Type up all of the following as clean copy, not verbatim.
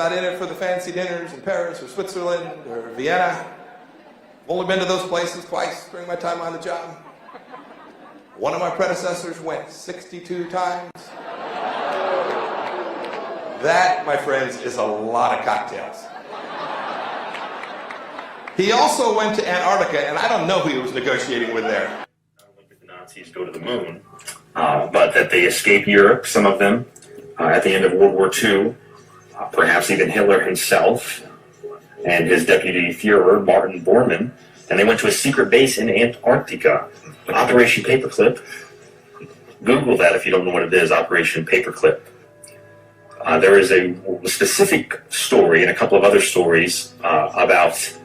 not in it for the fancy dinners in Paris or Switzerland or Vienna. I've only been to those places twice during my time on the job. One of my predecessors went 62 times. That, my friends, is a lot of cocktails. He also went to Antarctica, and I don't know who he was negotiating with there. I don't think the Nazis go to the moon, but that they escape Europe, some of them, at the end of World War II, perhaps even Hitler himself and his deputy Führer, Martin Bormann, and they went to a secret base in Antarctica, Operation Paperclip. Google that if you don't know what it is, Operation Paperclip. There is a specific story and a couple of other stories about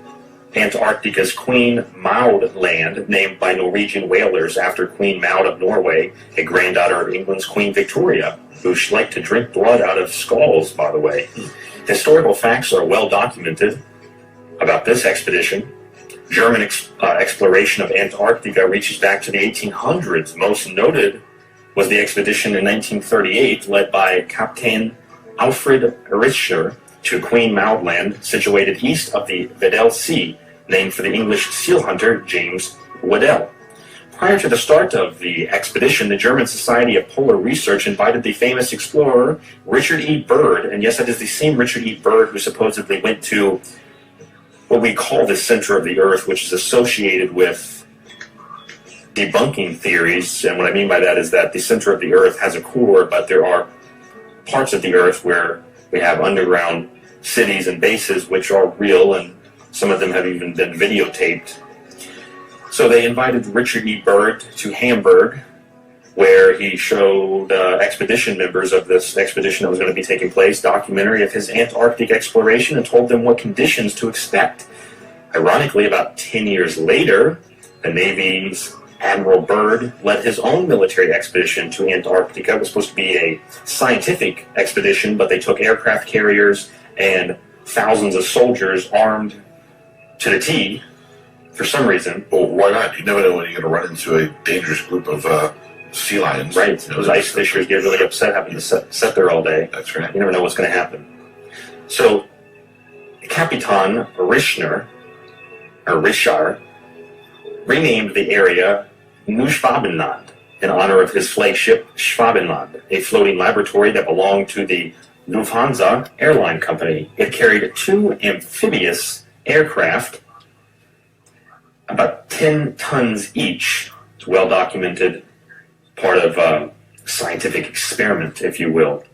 Antarctica's Queen Maud Land, named by Norwegian whalers after Queen Maud of Norway, a granddaughter of England's Queen Victoria, who liked to drink blood out of skulls, by the way. Historical facts are well documented about this expedition. German exploration of Antarctica reaches back to the 1800s. Most noted was the expedition in 1938 led by Captain Alfred Richter to Queen Maud Land, situated east of the Weddell Sea, named for the English seal hunter James Weddell. Prior to the start of the expedition, the German Society of Polar Research invited the famous explorer Richard E. Byrd, and yes, that is the same Richard E. Byrd who supposedly went to what we call the center of the Earth, which is associated with debunking theories. And what I mean by that is that the center of the Earth has a core, but there are parts of the Earth where we have underground cities and bases which are real, and some of them have even been videotaped. So they invited Richard E. Byrd to Hamburg, where he showed expedition members of this expedition that was going to be taking place documentary of his Antarctic exploration and told them what conditions to expect. Ironically, about 10 years later, the Navy's Admiral Byrd led his own military expedition to Antarctica. It was supposed to be a scientific expedition, but they took aircraft carriers and thousands of soldiers armed to the T for some reason. Well, why not? You never know when you're going to run into a dangerous group of sea lions. Right. Those ice fishers get really upset having to sit there all day. That's right. You never know what's going to happen. So, Capitan Richard renamed the area Neuschwabenland in honor of his flagship Schwabenland, a floating laboratory that belonged to the Lufthansa airline company. It carried 2 amphibious aircraft, about 10 tons each. It's well documented, part of a scientific experiment, if you will.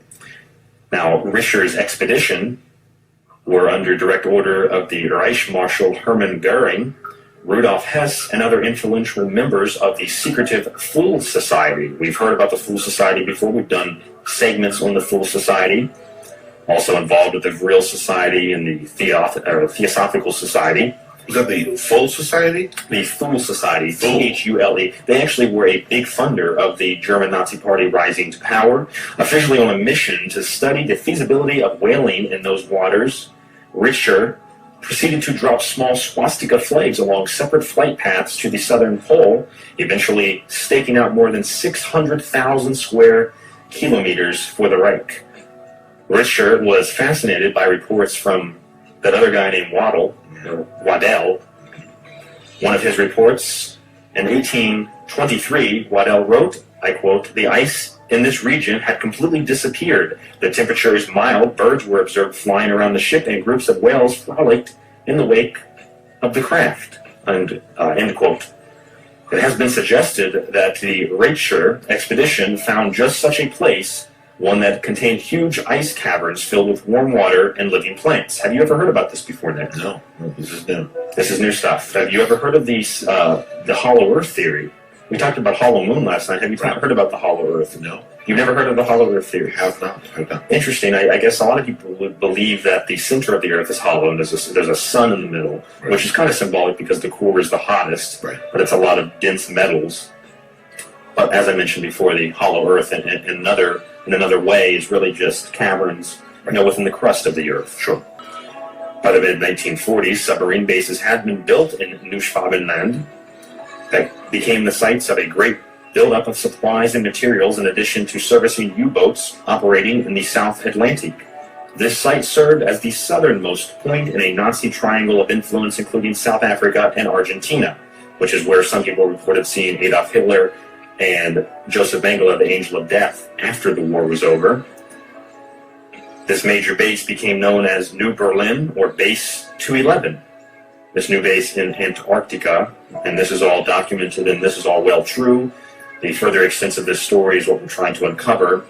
Now, Richter's expedition were under direct order of the Reich Marshal Hermann Goering, Rudolf Hess, and other influential members of the secretive Fool Society. We've heard about the Fool Society before. We've done segments on the Fool Society. Also involved with the Vril Society and the Theosophical Society. Was that the Fool Society? The Fool Society, Thule. They actually were a big funder of the German Nazi Party rising to power. Officially on a mission to study the feasibility of whaling in those waters, Richter proceeded to drop small swastika flags along separate flight paths to the southern pole, eventually staking out more than 600,000 square kilometers for the Reich. Richter was fascinated by reports from that other guy named Waddell. One of his reports in 1823, Waddell wrote, I quote, "The ice in this region had completely disappeared. The temperature is mild, birds were observed flying around the ship, and groups of whales frolicked in the wake of the craft." And, end quote. It has been suggested that the Richter expedition found just such a place, one that contained huge ice caverns filled with warm water and living plants. Have you ever heard about this before, Nick? No, this is new. This is new stuff. Have you ever heard of the hollow earth theory? We talked about hollow moon last night. Have you heard about the hollow earth? No. You've never heard of the hollow earth theory? Have not. Interesting. I guess a lot of people would believe that the center of the earth is hollow and there's a sun in the middle, right, which is kind of symbolic because the core is the hottest, right, but it's a lot of dense metals. But as I mentioned before, the hollow earth in another way is really just caverns, within the crust of the earth. Sure. By the mid-1940s, submarine bases had been built in Neuschwabenland that became the sites of a great buildup of supplies and materials in addition to servicing U-boats operating in the South Atlantic. This site served as the southernmost point in a Nazi triangle of influence, including South Africa and Argentina, which is where some people reported seeing Adolf Hitler and Joseph Mengele, the Angel of Death, after the war was over. This major base became known as New Berlin, or Base 211. This new base in Antarctica, and this is all documented and this is all well true. The further extent of this story is what we're trying to uncover.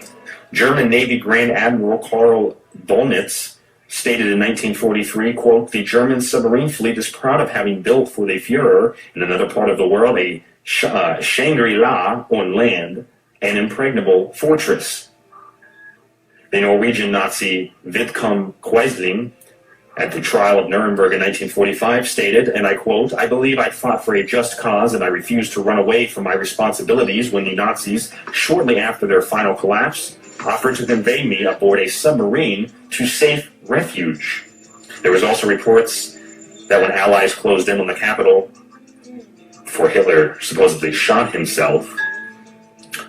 German Navy Grand Admiral Karl Dönitz stated in 1943, quote, "The German submarine fleet is proud of having built for the Führer in another part of the world a Shangri-La on land, an impregnable fortress." The Norwegian Nazi Vidkun Quisling, at the trial of Nuremberg in 1945, stated, and I quote, "I believe I fought for a just cause and I refused to run away from my responsibilities when the Nazis, shortly after their final collapse, offered to convey me aboard a submarine to safe refuge." There was also reports that when Allies closed in on the capital before Hitler supposedly shot himself,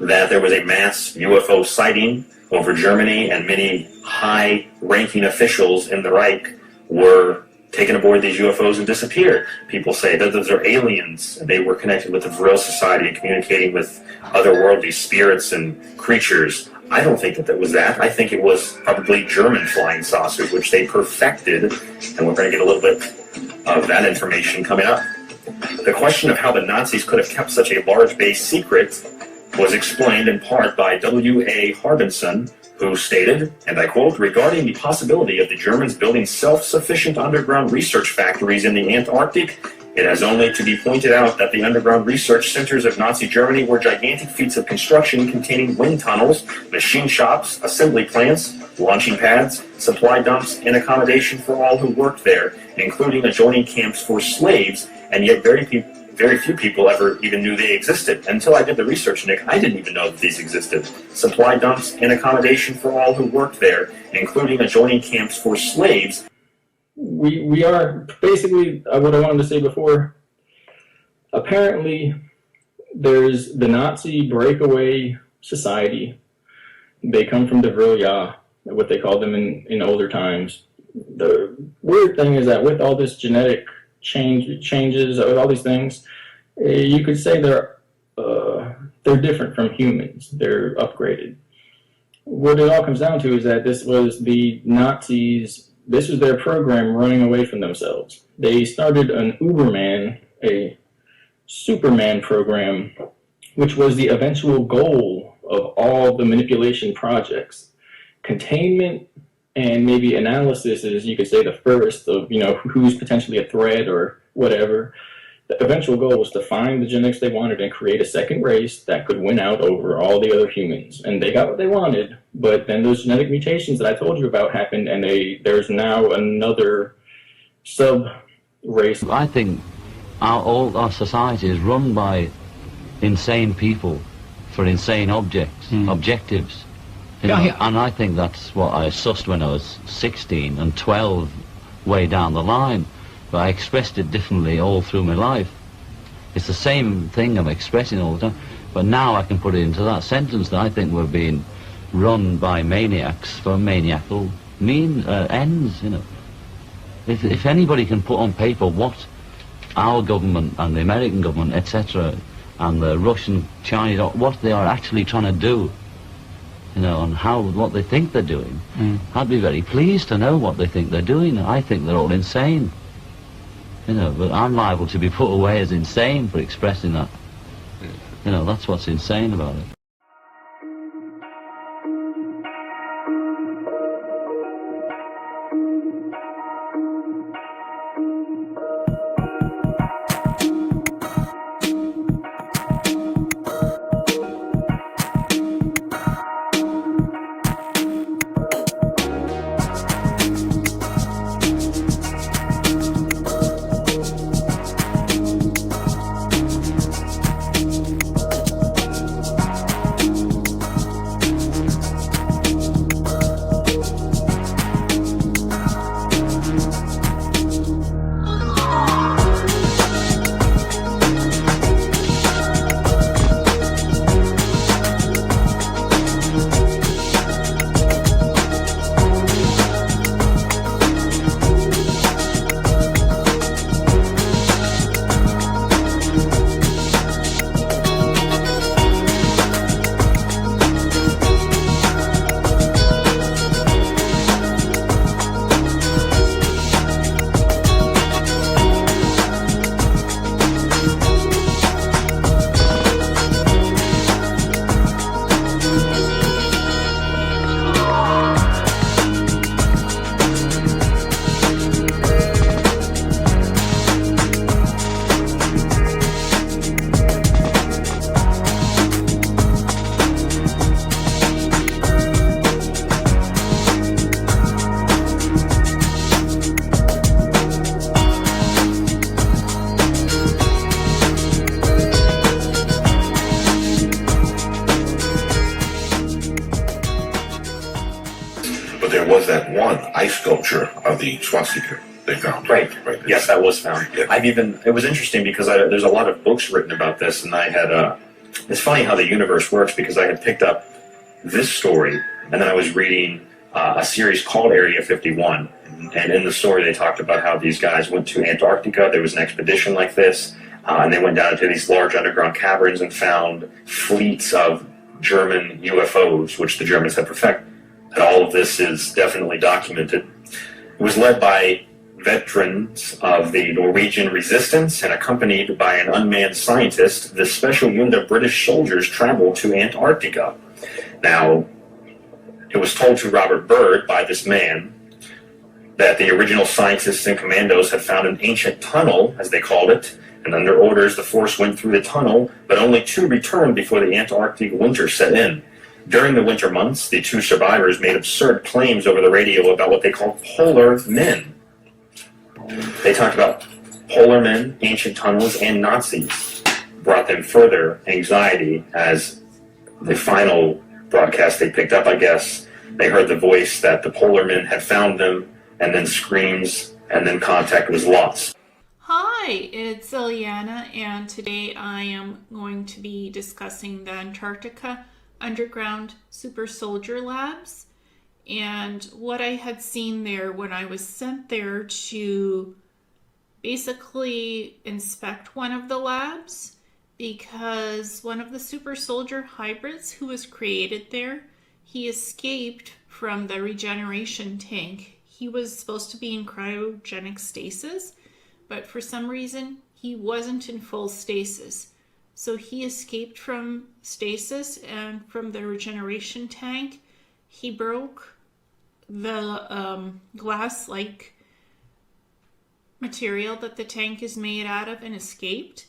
that there was a mass UFO sighting over Germany, and many high-ranking officials in the Reich were taken aboard these UFOs and disappeared. People say that those are aliens. They were connected with the Vril Society and communicating with otherworldly spirits and creatures. I don't think that was that. I think it was probably German flying saucers, which they perfected, and we're going to get a little bit of that information coming up. The question of how the Nazis could have kept such a large base secret was explained in part by W.A. Harbinson, who stated, and I quote, "Regarding the possibility of the Germans building self-sufficient underground research factories in the Antarctic, it has only to be pointed out that the underground research centers of Nazi Germany were gigantic feats of construction containing wind tunnels, machine shops, assembly plants, launching pads, supply dumps, and accommodation for all who worked there, including adjoining camps for slaves, and yet very few people ever even knew they existed. Until I did the research, Nick, I didn't even know that these existed. Supply dumps and accommodation for all who worked there, including adjoining camps for slaves." We are basically what I wanted to say before. Apparently, there's the Nazi breakaway society. They come from the Vril, what they called them in older times. The weird thing is that with all this genetic changes, with all these things, you could say they're different from humans. They're upgraded. What it all comes down to is that this was the Nazis. This was their program running away from themselves. They started an Uberman, a Superman program, which was the eventual goal of all the manipulation projects. Containment and maybe analysis is, you could say, the first of, who's potentially a threat or whatever. The eventual goal was to find the genetics they wanted and create a second race that could win out over all the other humans. And they got what they wanted, but then those genetic mutations that I told you about happened, and there's now another sub-race. I think all our society is run by insane people for insane objectives. And I think that's what I sussed when I was 16 and 12 way down the line. But I expressed it differently all through my life. It's the same thing I'm expressing all the time, but now I can put it into that sentence that I think we're being run by maniacs for maniacal ends, If anybody can put on paper what our government and the American government, etc., and the Russian, Chinese, what they are actually trying to do, and what they think they're doing, I'd be very pleased to know what they think they're doing. I think they're all insane. But I'm liable to be put away as insane for expressing that. That's what's insane about it. sculpture of the swastika they found. Right. Right. Yes, that was found. Yeah. It was interesting because there's a lot of books written about this, and I had, it's funny how the universe works because I had picked up this story, and then I was reading a series called Area 51, and in the story they talked about how these guys went to Antarctica. There was an expedition like this, and they went down into these large underground caverns and found fleets of German UFOs, which the Germans had perfected. And all of this is definitely documented. It was led by veterans of the Norwegian resistance and accompanied by an unmanned scientist. The special unit of British soldiers traveled to Antarctica. Now, it was told to Robert Byrd by this man that the original scientists and commandos had found an ancient tunnel, as they called it, and under orders the force went through the tunnel, but only 2 returned before the Antarctic winter set in. During the winter months, the 2 survivors made absurd claims over the radio about what they called polar men. They talked about polar men, ancient tunnels, and Nazis. Brought them further anxiety as the final broadcast they picked up, I guess, they heard the voice that the polar men had found them, and then screams, and then contact was lost. Hi, it's Ileana, and today I am going to be discussing the Antarctica Underground Super Soldier Labs and what I had seen there when I was sent there to basically inspect one of the labs, because one of the super soldier hybrids who was created there, he escaped from the regeneration tank. He was supposed to be in cryogenic stasis, but for some reason he wasn't in full stasis. So he escaped from stasis, and from the regeneration tank, he broke the glass-like material that the tank is made out of and escaped.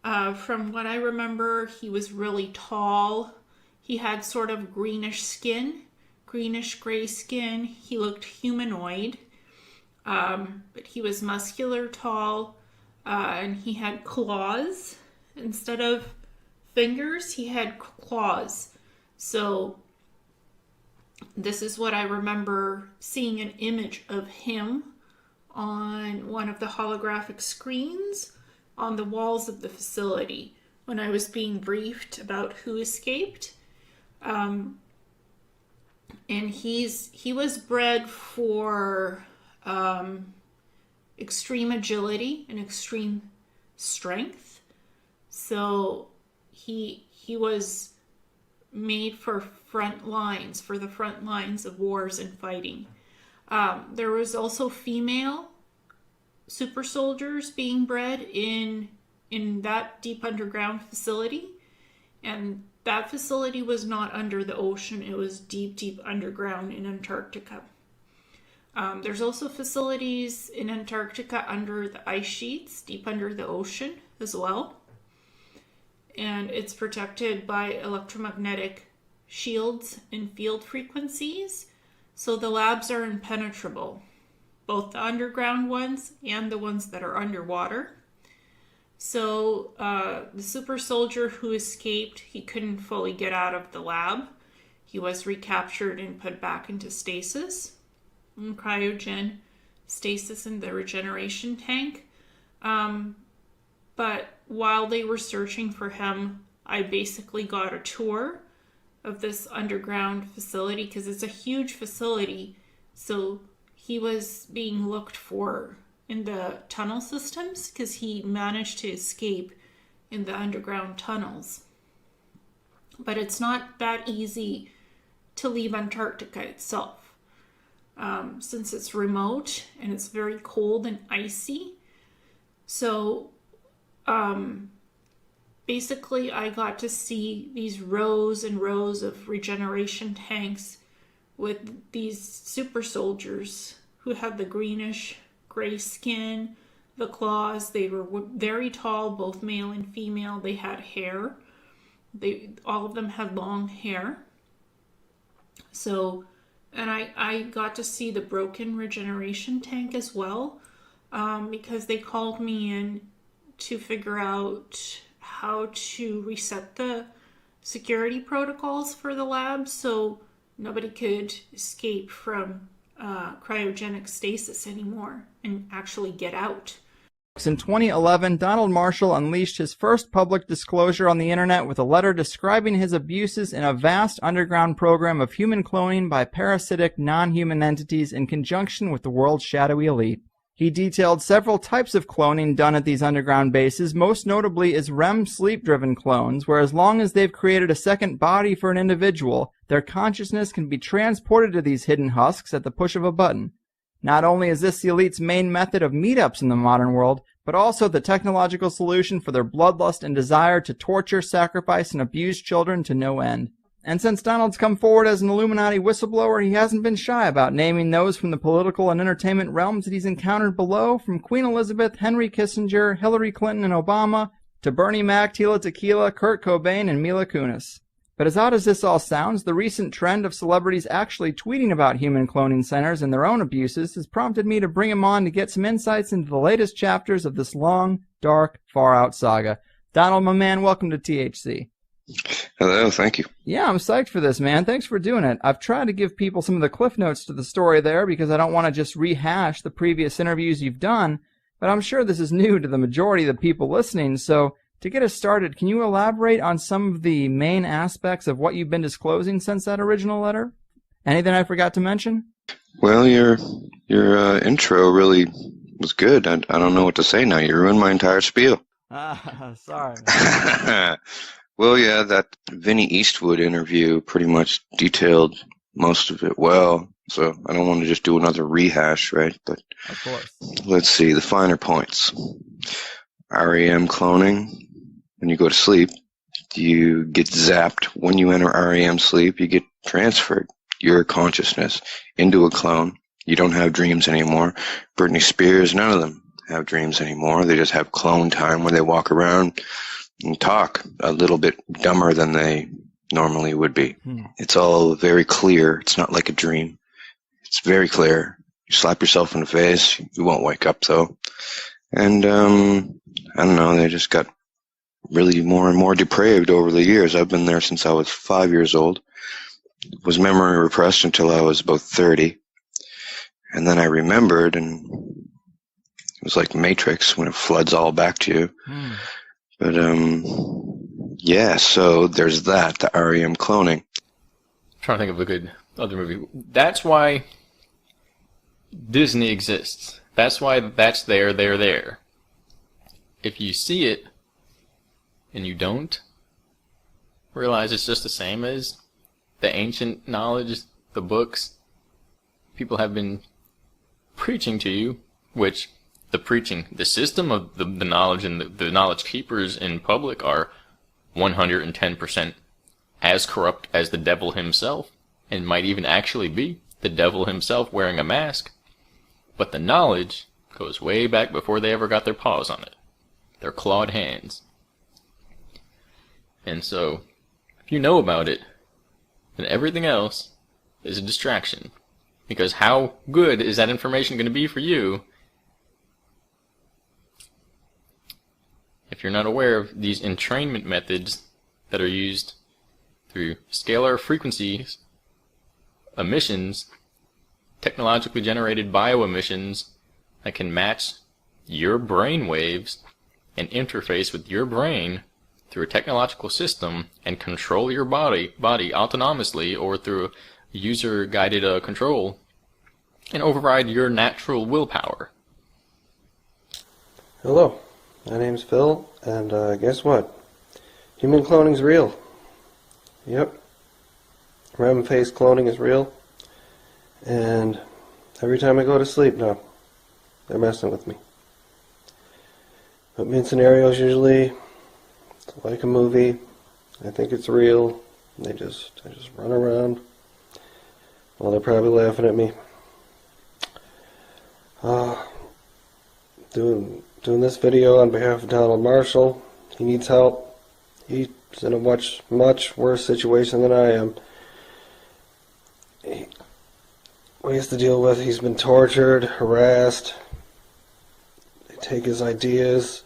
From what I remember, he was really tall. He had sort of greenish skin, greenish gray skin. He looked humanoid, but he was muscular, tall, and he had claws. Instead of fingers, he had claws. So this is what I remember seeing, an image of him on one of the holographic screens on the walls of the facility when I was being briefed about who escaped. And he was bred for extreme agility and extreme strength. So he was made for the front lines of wars and fighting. There was also female super soldiers being bred in that deep underground facility, and that facility was not under the ocean. It was deep underground in Antarctica. There's also facilities in Antarctica under the ice sheets, deep under the ocean as well. And it's protected by electromagnetic shields and field frequencies. So the labs are impenetrable, both the underground ones and the ones that are underwater. So the super soldier who escaped, he couldn't fully get out of the lab. He was recaptured and put back into stasis, in cryogen stasis in the regeneration tank. But while they were searching for him, I basically got a tour of this underground facility, because it's a huge facility. So he was being looked for in the tunnel systems because he managed to escape in the underground tunnels. But it's not that easy to leave Antarctica itself, since it's remote and it's very cold and icy. So basically I got to see these rows and rows of regeneration tanks with these super soldiers who had the greenish gray skin, the claws. They were very tall, both male and female. They had hair. All of them had long hair. So, and I got to see the broken regeneration tank as well, because they called me in to figure out how to reset the security protocols for the lab so nobody could escape from cryogenic stasis anymore and actually get out. In 2011, Donald Marshall unleashed his first public disclosure on the internet with a letter describing his abuses in a vast underground program of human cloning by parasitic, non-human entities in conjunction with the world's shadowy elite. He detailed several types of cloning done at these underground bases, most notably is REM sleep-driven clones, where as long as they've created a second body for an individual, their consciousness can be transported to these hidden husks at the push of a button. Not only is this the elite's main method of meetups in the modern world, but also the technological solution for their bloodlust and desire to torture, sacrifice, and abuse children to no end. And since Donald's come forward as an Illuminati whistleblower, he hasn't been shy about naming those from the political and entertainment realms that he's encountered below, from Queen Elizabeth, Henry Kissinger, Hillary Clinton and Obama, to Bernie Mac, Tila Tequila, Kurt Cobain, and Mila Kunis. But as odd as this all sounds, the recent trend of celebrities actually tweeting about human cloning centers and their own abuses has prompted me to bring him on to get some insights into the latest chapters of this long, dark, far-out saga. Donald, my man, welcome to THC. Hello, thank you. Yeah, I'm psyched for this, man. Thanks for doing it. I've tried to give people some of the cliff notes to the story there because I don't want to just rehash the previous interviews you've done, but I'm sure this is new to the majority of the people listening, so to get us started, can you elaborate on some of the main aspects of what you've been disclosing since that original letter? Anything I forgot to mention? Well, your intro really was good. I don't know what to say now. You ruined my entire spiel. Sorry. Well, yeah, that Vinny Eastwood interview pretty much detailed most of it well, so I don't want to just do another rehash, right? But of course. Let's see, the finer points. REM cloning, when you go to sleep, you get zapped. When you enter REM sleep, you get transferred your consciousness into a clone. You don't have dreams anymore. Britney Spears, none of them have dreams anymore. They just have clone time where they walk around and talk a little bit dumber than they normally would be. It's all very clear. It's not like a dream. It's very clear. You slap yourself in the face, you won't wake up though. And I don't know, they just got really more and more depraved over the years. I've been there since I was 5 years old. Was memory repressed until I was about 30. And then I remembered, and it was like Matrix when it floods all back to you. But yeah, so there's that, the REM cloning. I'm trying to think of a good other movie. That's why Disney exists. That's why that's there. If you see it and you don't realize it's just the same as the ancient knowledge, the books people have been preaching to you, which the system of the knowledge and the knowledge keepers in public are 110% as corrupt as the devil himself, and might even actually be the devil himself wearing a mask. But the knowledge goes way back before they ever got their paws on it. Their clawed hands. And so, if you know about it, then everything else is a distraction. Because how good is that information going to be for you if you're not aware of these entrainment methods that are used through scalar frequencies, emissions, technologically generated bioemissions that can match your brain waves and interface with your brain through a technological system and control your body autonomously or through user-guided control and override your natural willpower. Hello, my name's Phil, and guess what? Human cloning's real. Yep. REM phase cloning is real. And every time I go to sleep now, they're messing with me. Put me in scenarios usually like a movie. I think it's real. I just run around. Well, they're probably laughing at me. Doing this video on behalf of Donald Marshall. He needs help. He's in a much worse situation than I am. What he has to deal with, he's been tortured, harassed. They take his ideas.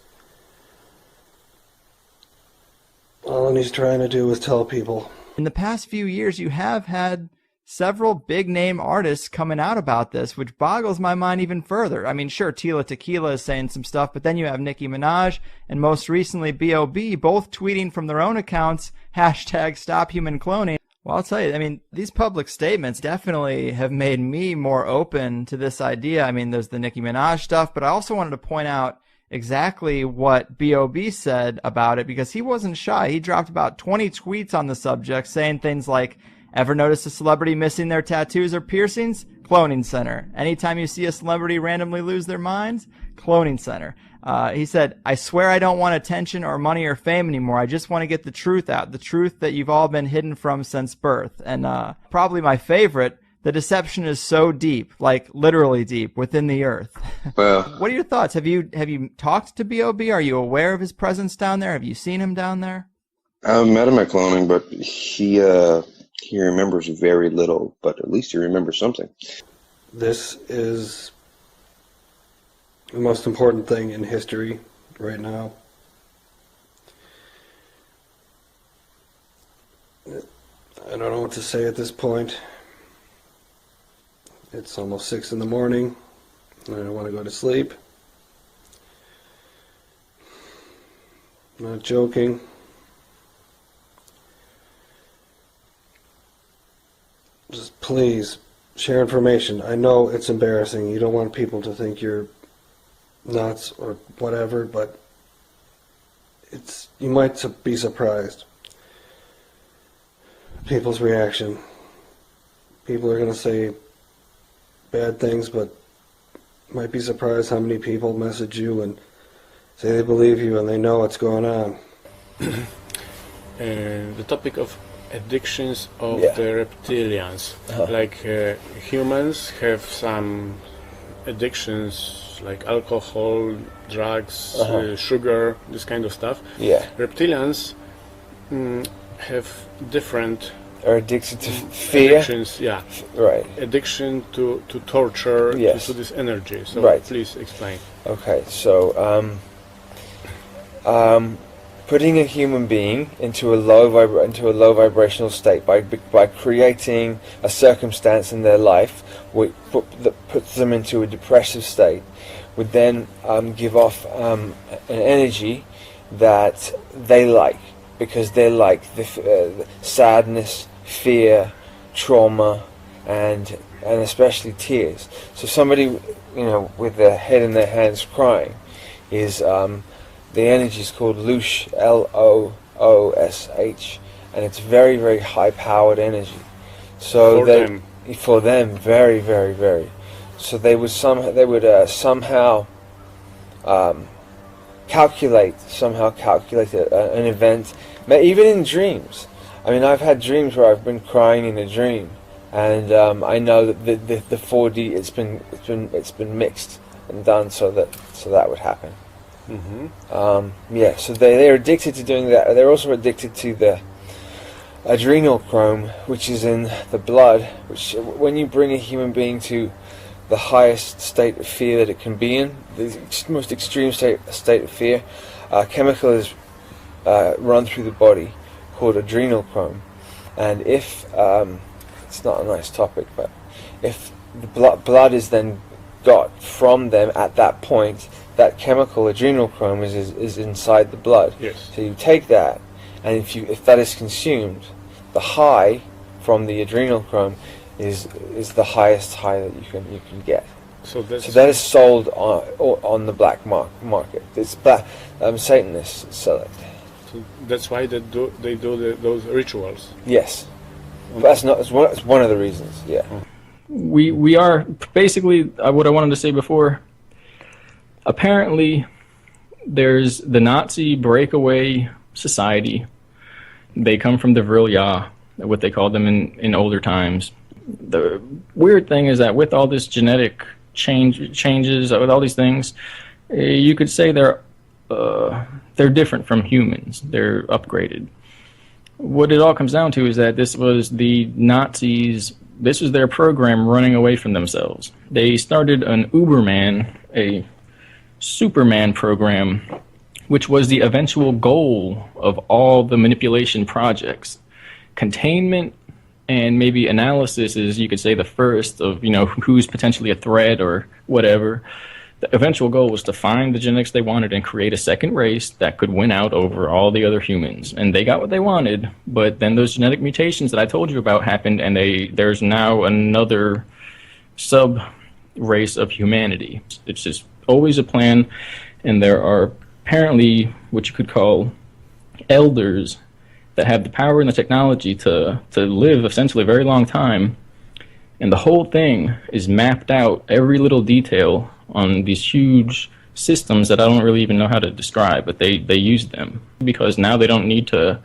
All he's trying to do is tell people. In the past few years, you have had several big-name artists coming out about this, which boggles my mind even further. I mean, sure, Tila Tequila is saying some stuff, but then you have Nicki Minaj and most recently B.O.B. both tweeting from their own accounts, #StopHumanCloning. Well, I'll tell you, I mean, these public statements definitely have made me more open to this idea. I mean, there's the Nicki Minaj stuff, but I also wanted to point out exactly what B.O.B. said about it, because he wasn't shy. He dropped about 20 tweets on the subject saying things like, ever notice a celebrity missing their tattoos or piercings? Cloning center. Anytime you see a celebrity randomly lose their minds? Cloning center. He said, I swear I don't want attention or money or fame anymore. I just want to get the truth out. The truth that you've all been hidden from since birth. And probably my favorite, the deception is so deep, like literally deep, within the earth. Well, What are your thoughts? Have you talked to B.O.B.? Are you aware of his presence down there? Have you seen him down there? I've met him at cloning, but he remembers very little, but at least he remembers something. This is the most important thing in history right now. I don't know what to say at this point. It's almost 6 in the morning, and I want to go to sleep. I'm not joking. Just please share information. I know it's embarrassing. You don't want people to think you're nuts or whatever, but you might be surprised. People's reaction. People are going to say bad things, but might be surprised how many people message you and say they believe you and they know what's going on. The topic of addictions of the reptilians. Like humans have some addictions like alcohol, drugs, sugar, this kind of stuff. Reptilians have different are addicted to fear. Addictions, Right. Addiction to torture, to this energy. So please explain. Okay, so putting a human being into a low vibrational state by creating a circumstance in their life that puts them into a depressive state would then give off an energy that they like, because they like the sadness, fear, trauma, and especially tears. So somebody, with their head in their hands crying is the energy is called Loosh, L-O-O-S-H, and it's very, very high-powered energy. So for them, very, very, very. So they would somehow calculate an event, even in dreams. I mean, I've had dreams where I've been crying in a dream, and I know that the 4D it's been mixed and done so that would happen. So they're addicted to doing that. They're also addicted to the adrenochrome, which is in the blood, which when you bring a human being to the highest state of fear that it can be in, the most extreme state of fear, chemical is run through the body called adrenochrome. And if it's not a nice topic, but if the blood is then got from them at that point, that chemical adrenochrome is inside the blood. So you take that, and if that is consumed, the high from the adrenochrome is the highest high that you can get. So that is sold on the black market. It's Satanists sell it. So that's why they do those rituals. Yes, but it's one of the reasons. Yeah. We are basically what I wanted to say before. Apparently, there's the Nazi breakaway society. They come from the Vril-Ya, what they called them in older times. The weird thing is that with all this genetic changes, with all these things, you could say they're different from humans. They're upgraded. What it all comes down to is that this was the Nazis. This was their program running away from themselves. They started an Uberman, a Superman program, which was the eventual goal of all the manipulation projects. Containment and maybe analysis is, you could say, the first of, who's potentially a threat or whatever. The eventual goal was to find the genetics they wanted and create a second race that could win out over all the other humans. And they got what they wanted, but then those genetic mutations that I told you about happened, and there's now another sub-race of humanity. It's just always a plan, and there are apparently what you could call elders that have the power and the technology to live essentially a very long time. And the whole thing is mapped out, every little detail, on these huge systems that I don't really even know how to describe, but they use them because now they don't need to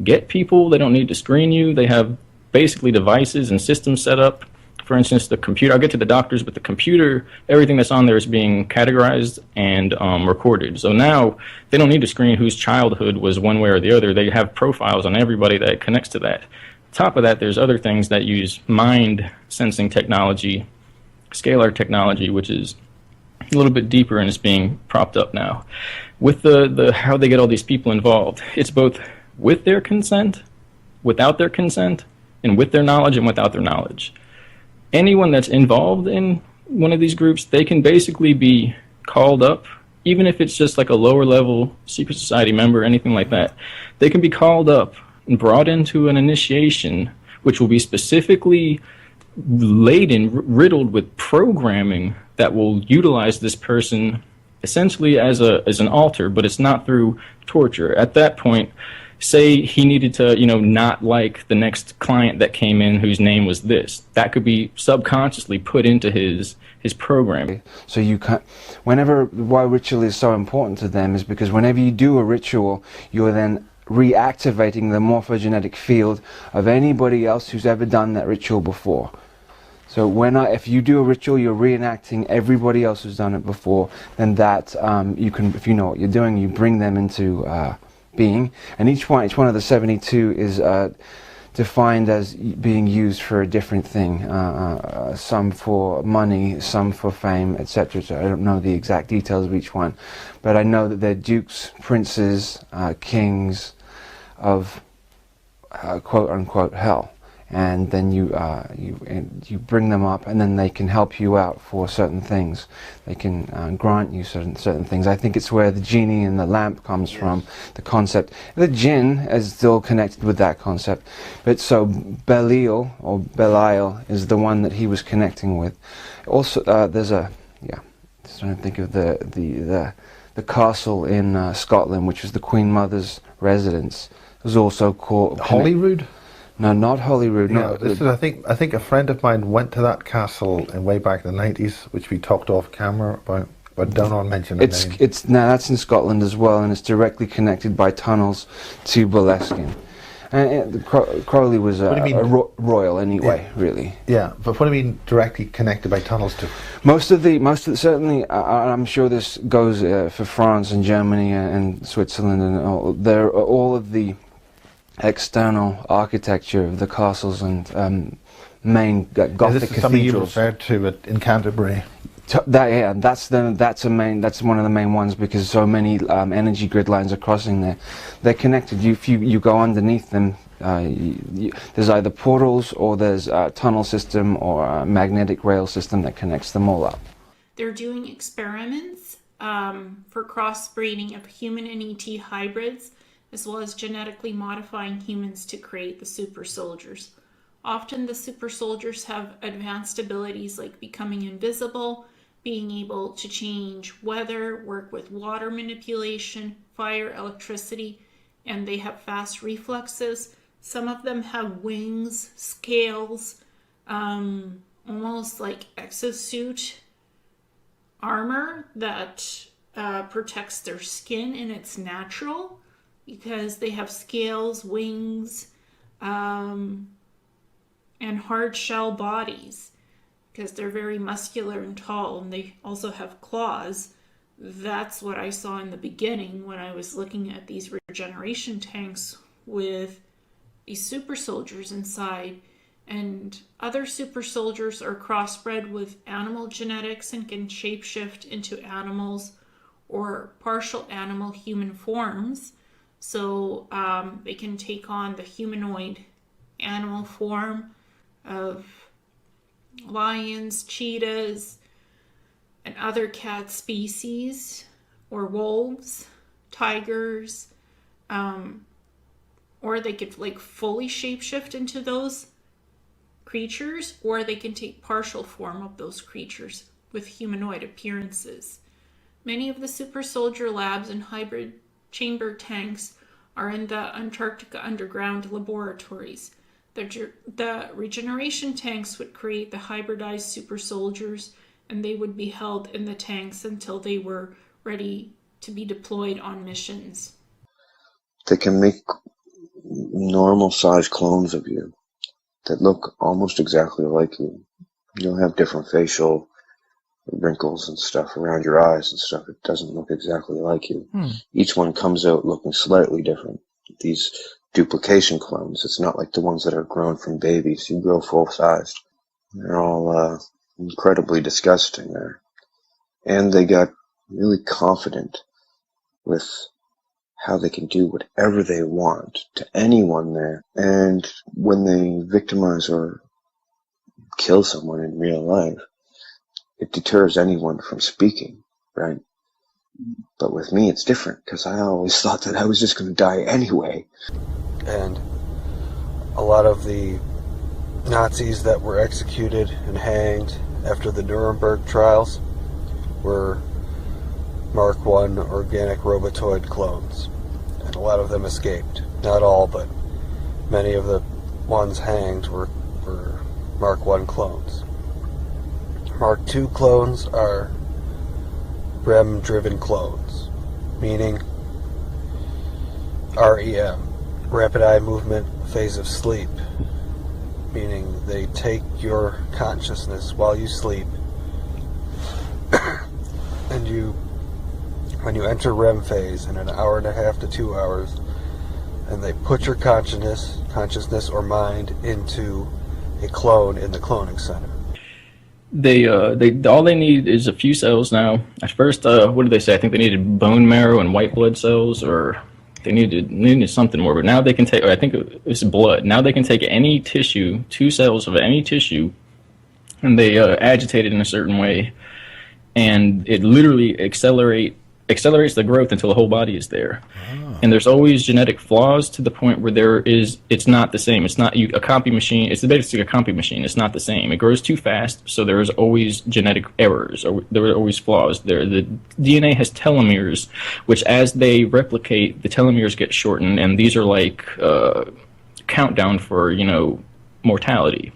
get people, they don't need to screen you, they have basically devices and systems set up. For instance, the computer, I'll get to the doctors, but the computer, everything that's on there is being categorized and recorded. So now they don't need to screen whose childhood was one way or the other. They have profiles on everybody that connects to that. Top of that, there's other things that use mind sensing technology, scalar technology, which is a little bit deeper and it's being propped up now. With the how they get all these people involved, it's both with their consent, without their consent, and with their knowledge and without their knowledge. Anyone that's involved in one of these groups, they can basically be called up, even if it's just like a lower level secret society member or anything like that. They can be called up and brought into an initiation, which will be specifically laden, riddled with programming that will utilize this person essentially as an altar, but it's not through torture. At that point, say he needed to, not like the next client that came in whose name was this. That could be subconsciously put into his program. So you can't, why ritual is so important to them is because whenever you do a ritual, you're then reactivating the morphogenetic field of anybody else who's ever done that ritual before. So if you do a ritual, you're reenacting everybody else who's done it before, then that you can, if you know what you're doing, you bring them into being. And each one of the 72 is defined as being used for a different thing. Some for money, some for fame, etc. So I don't know the exact details of each one, but I know that they're dukes, princes, kings of quote unquote hell. And then you bring them up, and then they can help you out for certain things. They can grant you certain things. I think it's where the genie and the lamp comes from, the concept. The jinn is still connected with that concept, but so Belial or Belial is the one that he was connecting with. Also, there's just trying to think of the castle in Scotland, which was the Queen Mother's residence. It was also called Holyrood. No, not Holyrood. No, this is. I think a friend of mine went to that castle in way back in the 90s, which we talked off camera about, but don't want to mention the name. That's in Scotland as well, and it's directly connected by tunnels to Boleskine. And Crowley was a royal anyway, really. Yeah, but what do you mean directly connected by tunnels to? Most of the certainly, I'm sure this goes for France and Germany and Switzerland and all of the external architecture of the castles and main Gothic cathedrals. This is something you referred to in Canterbury. That's one of the main ones, because so many energy grid lines are crossing there. They're connected. If you go underneath them, there's either portals or there's a tunnel system or a magnetic rail system that connects them all up. They're doing experiments for crossbreeding of human and ET hybrids, as well as genetically modifying humans to create the super soldiers. Often the super soldiers have advanced abilities like becoming invisible, being able to change weather, work with water manipulation, fire, electricity, and they have fast reflexes. Some of them have wings, scales, almost like exosuit armor that protects their skin, and it's natural because they have scales, wings, and hard shell bodies because they're very muscular and tall, and they also have claws. That's what I saw in the beginning when I was looking at these regeneration tanks with these super soldiers inside. And other super soldiers are crossbred with animal genetics and can shapeshift into animals or partial animal human forms. So they can take on the humanoid animal form of lions, cheetahs, and other cat species, or wolves, tigers, or they could like fully shapeshift into those creatures, or they can take partial form of those creatures with humanoid appearances. Many of the super soldier labs and hybrid chamber tanks are in the Antarctica underground laboratories. The regeneration tanks would create the hybridized super soldiers, and they would be held in the tanks until they were ready to be deployed on missions. They can make normal sized clones of you that look almost exactly like you. You'll have different facial wrinkles and stuff around your eyes and stuff. It doesn't look exactly like you. Each one comes out looking slightly different. These duplication clones, it's not like the ones that are grown from babies. You grow full sized. They're all incredibly disgusting there. And they got really confident with how they can do whatever they want to anyone there. And when they victimize or kill someone in real life, it deters anyone from speaking, right? But with me, it's different, because I always thought that I was just going to die anyway. And a lot of the Nazis that were executed and hanged after the Nuremberg trials were Mark I organic robotoid clones. And a lot of them escaped. Not all, but many of the ones hanged were Mark I clones. Mark II clones are REM-driven clones, meaning REM, rapid eye movement phase of sleep, meaning they take your consciousness while you sleep, and when you enter REM phase in an hour and a half to 2 hours, and they put your consciousness or mind into a clone in the cloning center. They all they need is a few cells now. At first, what did they say? I think they needed bone marrow and white blood cells, or they needed something more. But now they can take, or I think it's blood. Now they can take any tissue, 2 cells of any tissue, and they agitate it in a certain way, and it literally accelerates the growth until the whole body is there. And there's always genetic flaws to the point where it's not the same. It's not a copy machine. It's basically a copy machine. It's not the same. It grows too fast, so there's always genetic errors, or there are always flaws. The DNA has telomeres, which as they replicate, the telomeres get shortened, and these are like countdown for, mortality.